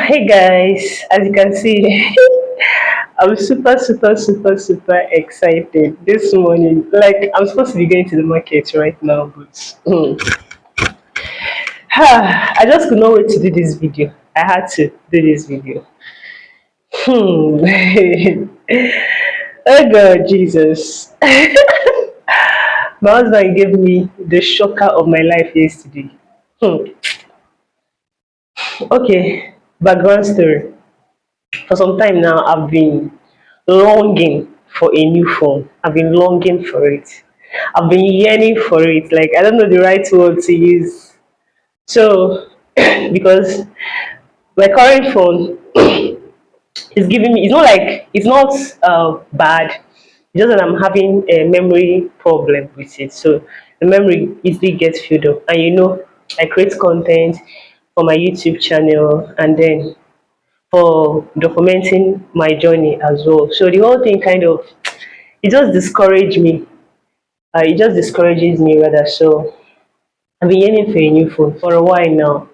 Hey guys, as you can see, I'm super excited this morning. Like, I'm supposed to be going to the market right now, but I just could not wait to do this video. I had to do this video. Hmm. Oh God, Jesus. My husband gave me the shocker of my life yesterday. Hmm. Okay, background story. For some time now, I've been longing for a new phone. I've been longing for it. I've been yearning for it. Like, I don't know the right word to use. So, because my current phone is giving me, it's not like, it's not bad. It's just that I'm having a memory problem with it. So, the memory easily gets filled up. And I create content for my YouTube channel, and then for documenting my journey as well. So the whole thing kind of, it just discouraged me. It just discourages me rather. So I've been yearning for a new phone for a while now.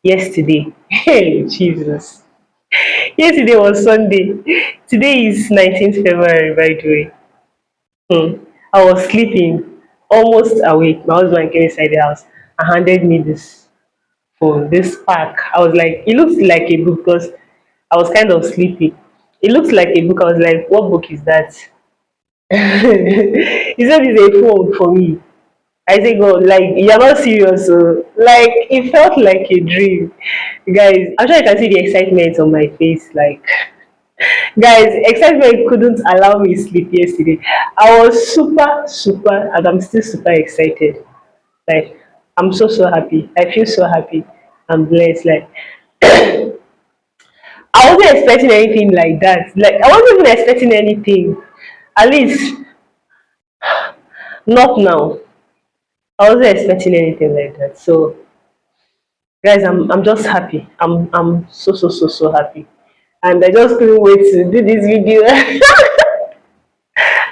Yesterday, hey Jesus, yesterday was Sunday. Today is 19th February, by the way. I was sleeping, almost awake. My husband came inside the house and handed me this phone, this pack. I was like, it looks like a book because I was kind of sleepy. It looks like a book. I was like, what book is that? He said it's a phone for me. I said, God, like, you're not serious. So, like, it felt like a dream. Guys, I'm sure you can see the excitement on my face. Like, guys, excitement couldn't allow me sleep yesterday. I was and I'm still super excited. Like, I'm so happy. I feel so happy. I'm blessed. Like, I wasn't expecting anything like that. Like, I wasn't even expecting anything. At least not now. I wasn't expecting anything like that. So, guys, I'm just happy. I'm so happy, and I just couldn't wait to do this video.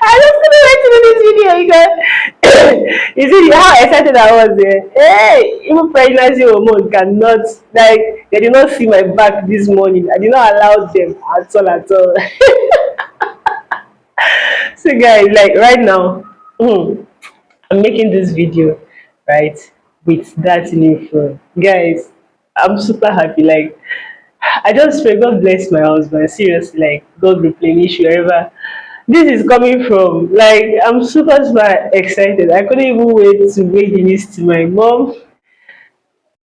I just couldn't wait to do this video because you see how excited I was there. Hey, even pregnancy hormone cannot, like, they did not see my back this morning. I did not allow them at all at all. So guys, like right now, I'm making this video, right, with that new phone. Guys, I'm super happy. Like, I just pray God bless my husband. Seriously, like, God replenish wherever this is coming from. Like, I'm super excited. I couldn't even wait to break the news to my mom.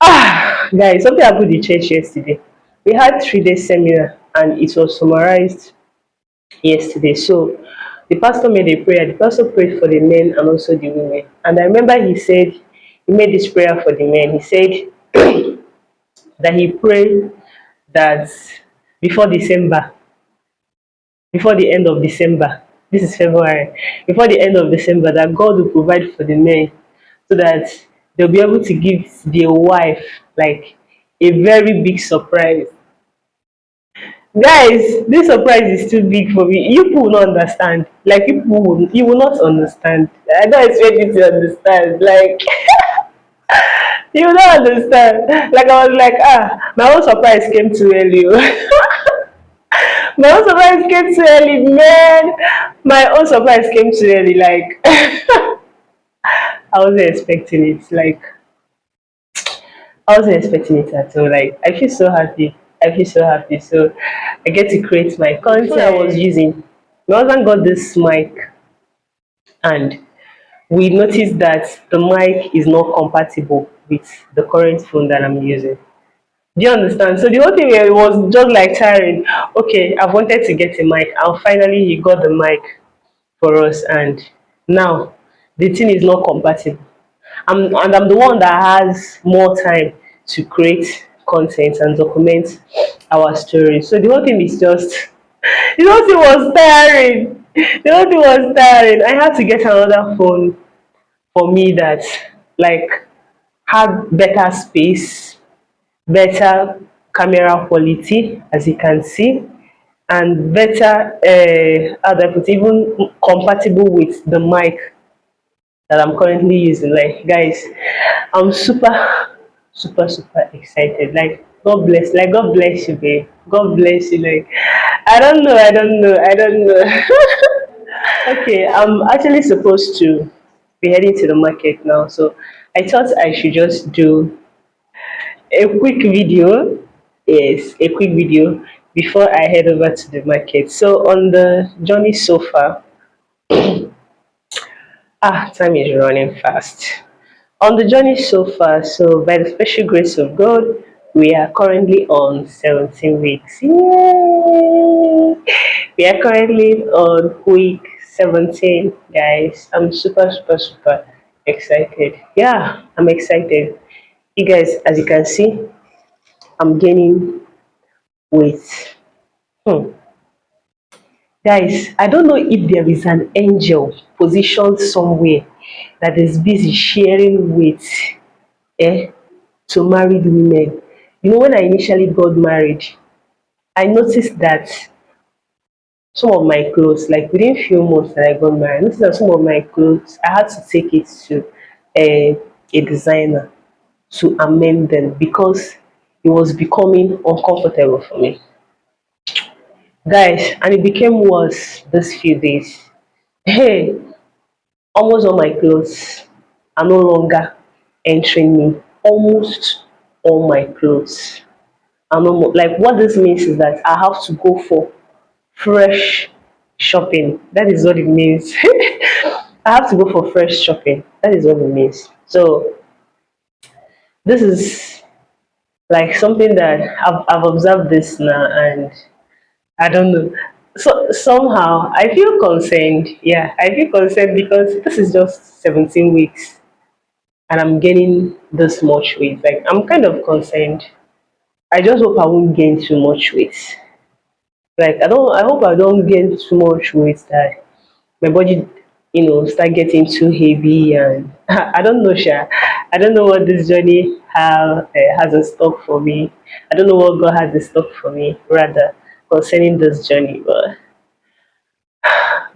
Guys, something happened in church yesterday. We had 3 day seminar and it was summarized yesterday. So the pastor made a prayer. The pastor prayed for the men and also the women. And I remember he made this prayer for the men. He said that he prayed that before December, before the end of December, this is February, before the end of December, that God will provide for the men so that they'll be able to give their wife like a very big surprise. Guys, this surprise is too big for me. You people will not understand. Like, you will not understand. I don't expect you to understand. Like, you will not understand. Like, I was like, my own surprise came too early. My own surprise came too early, man. My own surprise came too early. Like, I wasn't expecting it. Like, I wasn't expecting it at all. Like, I feel so happy. I feel so happy. So I get to create my content. I was using. My husband got this mic, and we noticed that the mic is not compatible with the current phone that I'm using. Do you understand? So the whole thing was just like tiring. Okay, I've wanted to get a mic, and finally he got the mic for us, and now the thing is not compatible. I'm the one that has more time to create content and document our story. So the whole thing is just the whole thing was tiring. The whole thing was tiring. I had to get another phone for me that, like, had better space, better camera quality, as you can see, and better how do I put it, even compatible with the mic that I'm currently using. Like, guys, I'm super excited. Like, God bless you, babe. God bless you. Like, I don't know. Okay, I'm actually supposed to be heading to the market now, so I thought I should just do a quick video. Yes, a quick video before I head over to the market. So on the journey so far, time is running fast. On the journey so far, so by the special grace of God, we are currently on 17 weeks. Yay! We are currently on week 17, guys. I'm super, super, super excited. Yeah, I'm excited. You guys, as you can see, I'm gaining weight. Hmm. Guys, I don't know if there is an angel positioned somewhere that is busy sharing weight, eh, to married women. You know, when I initially got married, I noticed that some of my clothes, like within few months that I got married, I noticed that some of my clothes, I had to take it to a designer to amend them because it was becoming uncomfortable for me. Guys, and it became worse these few days. Hey, almost all my clothes are no longer entering me. Almost all my clothes are no more. Like, what this means is that I have to go for fresh shopping. That is what it means. I have to go for fresh shopping. That is what it means. So this is like something that I've observed this now, and I don't know. So somehow I feel concerned. Yeah, I feel concerned because this is just 17 weeks and I'm gaining this much weight. Like, I'm kind of concerned. I just hope I won't gain too much weight. Like, I hope I don't gain too much weight that my body, start getting too heavy, and I don't know, Sha. I don't know what this journey has in stock for me. I don't know what God has in stock for me, rather, concerning this journey. But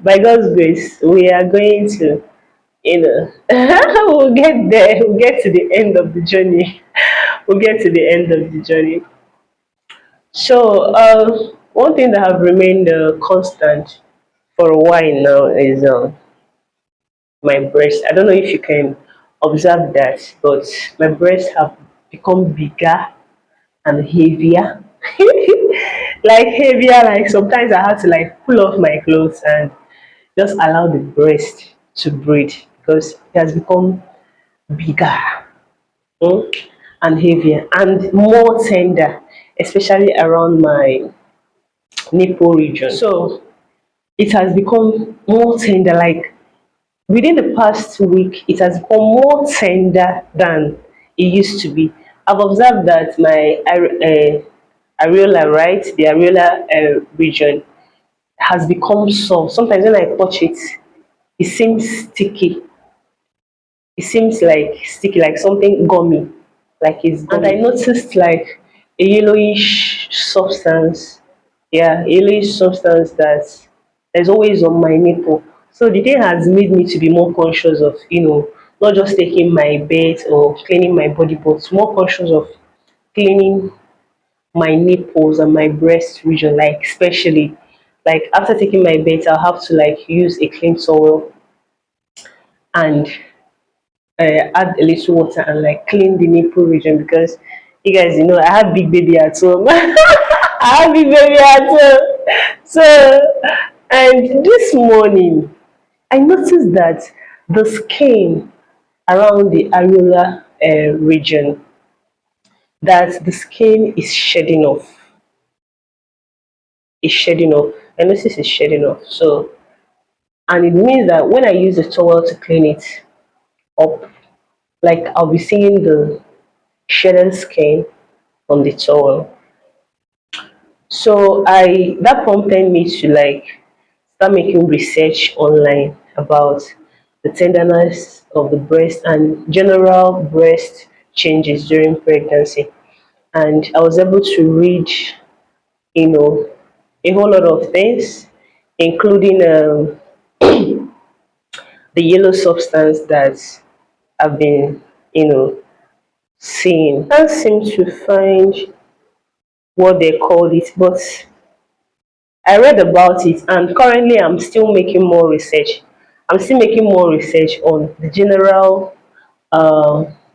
by God's grace, we are going to, we'll get there. We'll get to the end of the journey. We'll get to the end of the journey. So, one thing that have remained constant for a while now is my breast. I don't know if you can observe that, but my breasts have become bigger and heavier. Like heavier, like sometimes I have to like pull off my clothes and just allow the breast to breathe because it has become bigger, mm, and heavier and more tender, especially around my nipple region. So it has become more tender. Like within the past week, it has become more tender than it used to be. I've observed that my areola, right, the areola region has become soft. Sometimes when I touch it, it seems sticky. It seems like sticky, like something gummy, like it's gummy. And I noticed like a yellowish substance, yeah, yellowish substance that's always on my nipple. So the thing has made me to be more conscious of, not just taking my bath or cleaning my body, but more conscious of cleaning my nipples and my breast region, like especially like after taking my bath, I'll have to like use a clean towel and add a little water and like clean the nipple region because you guys, I have big baby at home. I have big baby at home. So, and this morning, I noticed that the skin around the areola region, that the skin is shedding off. Is shedding off. I noticed it's shedding off. So, and it means that when I use a towel to clean it up, like I'll be seeing the shedded skin on the towel. So I that prompted me to like start making research online about the tenderness of the breast and general breast changes during pregnancy. And I was able to read, you know, a whole lot of things, including the yellow substance that I've been, seeing. I can't seem to find. what they called it, but I read about it, and currently I'm still making more research. I'm still making more research on the general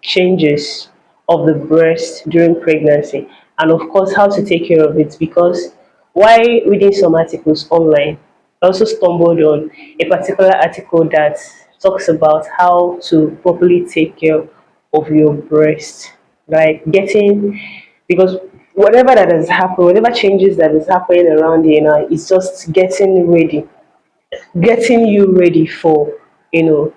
changes of the breast during pregnancy, and of course how to take care of it. Because while reading some articles online, I also stumbled on a particular article that talks about how to properly take care of your breast, like getting, because whatever that has happened, whatever changes that is happening around you now, it's just getting ready, getting you ready for, you know,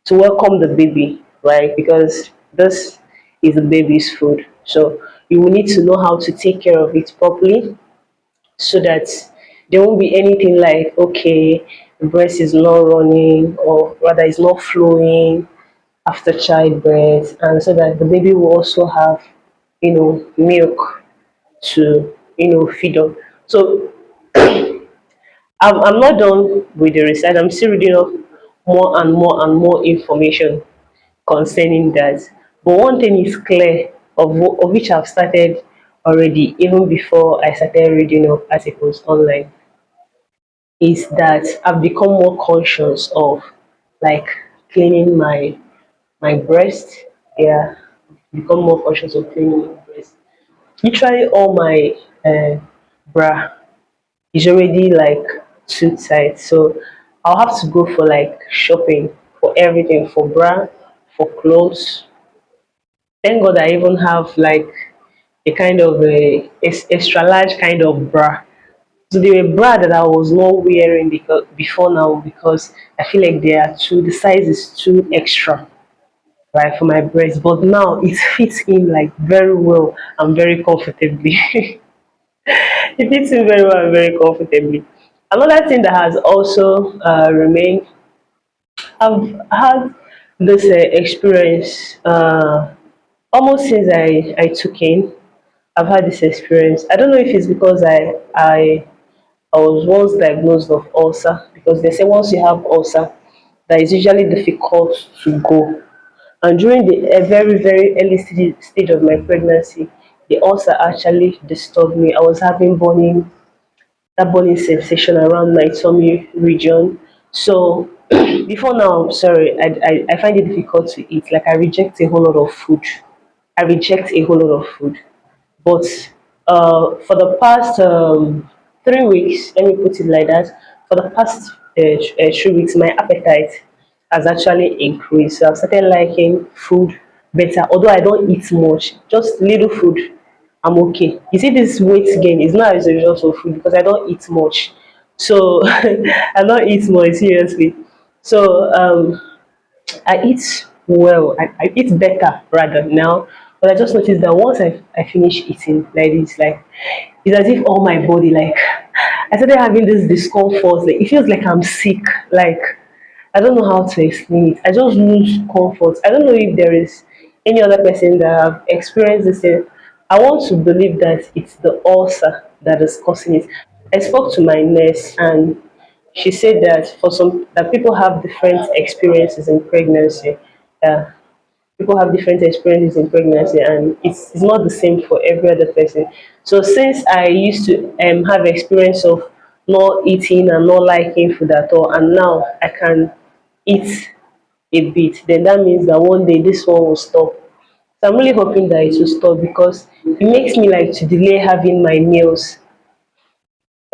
to welcome the baby, right? Because this is the baby's food. So you will need to know how to take care of it properly so that there won't be anything like, okay, the breast is not running, or rather it's not flowing after childbirth, and so that the baby will also have, milk to, feed on. So I'm not done with the research. I'm still reading up more and more and more information concerning that. But one thing is clear, of which I've started already, even before I started reading up articles online, is that I've become more conscious of, like, cleaning my breast. Yeah, become more conscious of cleaning my breast. Literally, all my bra is already like too tight, so I'll have to go for like shopping for everything, for bra, for clothes. Thank God I even have like a kind of extra large kind of bra. So they were bra that I was not wearing because before now, because I feel like they are too, the size is too extra, right, for my breast. But now it fits in like very well and very comfortably. It fits in very well and very comfortably. Another thing that has also remained, I've had this experience almost since I took in. I've had this experience. I don't know if it's because I was once diagnosed of ulcer, because they say once you have ulcer, that is usually difficult to go. And during the very, very early stage of my pregnancy, the ulcer actually disturbed me. I was having burning, that burning sensation around my tummy region. So before now, sorry, I find it difficult to eat. Like, I reject a whole lot of food. I reject a whole lot of food. But for the past 3 weeks, let me put it like that, for the past 3 weeks, my appetite has actually increased. So I've started liking food better, although I don't eat much, just little food. I'm okay. You see, this weight gain is not as a result of food, because I don't eat much. So I don't eat much, seriously. So I eat well. I eat better rather now. But I just noticed that once I finish eating like this, like, it's as if all my body, like, I started having this discomfort. Like, it feels like I'm sick. Like, I don't know how to explain it. I just lose comfort. I don't know if there is any other person that have experienced this thing. I want to believe that it's the ulcer that is causing it. I spoke to my nurse, and she said that for some, that people have different experiences in pregnancy. Yeah, people have different experiences in pregnancy, and it's not the same for every other person. So since I used to have experience of not eating and not liking food at all, and now I can eat a bit, then that means that one day this one will stop. So I'm really hoping that it will stop, because it makes me like to delay having my meals,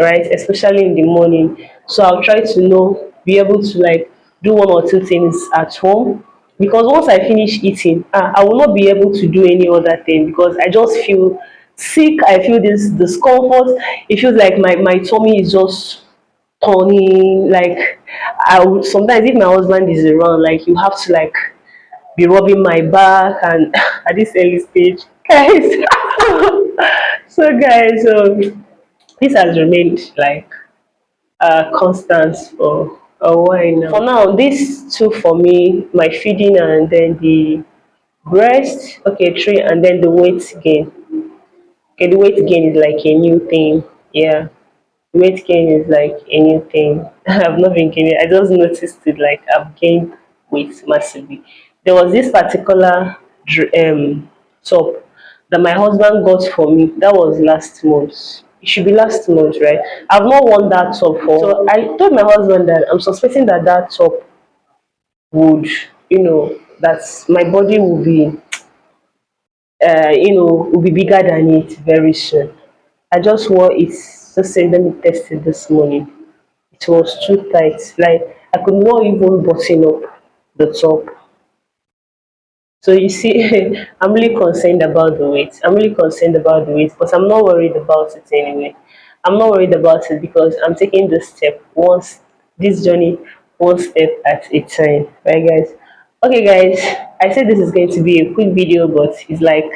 right? Especially in the morning. So I'll try to be able to like do one or two things at home, because once I finish eating, I will not be able to do any other thing, because I just feel sick. I feel this discomfort. It feels like my tummy is just turning. Like, I would sometimes, if my husband is around, like, you have to like be rubbing my back, and at this early stage, guys. So this has remained like constant for a while now. For now, these two for me, my feeding and then the breast, okay, three, and then the weight gain. Okay, the weight gain is like a new thing. Yeah, weight gain is like a new thing. I've not been gaining. I just noticed it. Like, I've gained weight massively. There was this particular top that my husband got for me. That was last month. It should be last month, right? I've not worn that top for. So I told my husband that I'm suspecting that that top would, that my body will be, will be bigger than it very soon. I just wore it. Just say, let me test it this morning. It was too tight. Like I could not even button up the top. So you see, I'm really concerned about the weight. I'm really concerned about the weight, but I'm not worried about it anyway. I'm not worried about it because I'm taking this step once, this journey one step at a time. Right, guys? Okay, guys. I said this is going to be a quick video, but it's like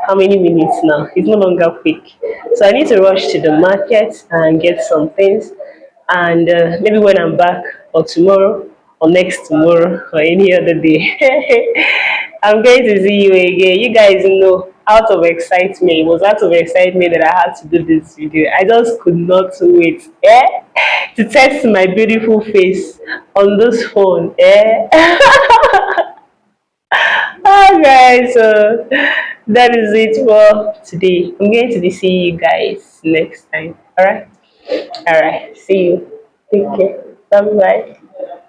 how many minutes now? It's no longer quick. So I need to rush to the market and get some things. And maybe when I'm back, or tomorrow, or next tomorrow, or any other day, I'm going to see you again. You guys know, out of excitement, it was out of excitement that I had to do this video. I just could not wait, to test my beautiful face on this phone, Oh, guys, so that is it for today. I'm going to be seeing you guys next time. All right, see you. Take care. Bye bye.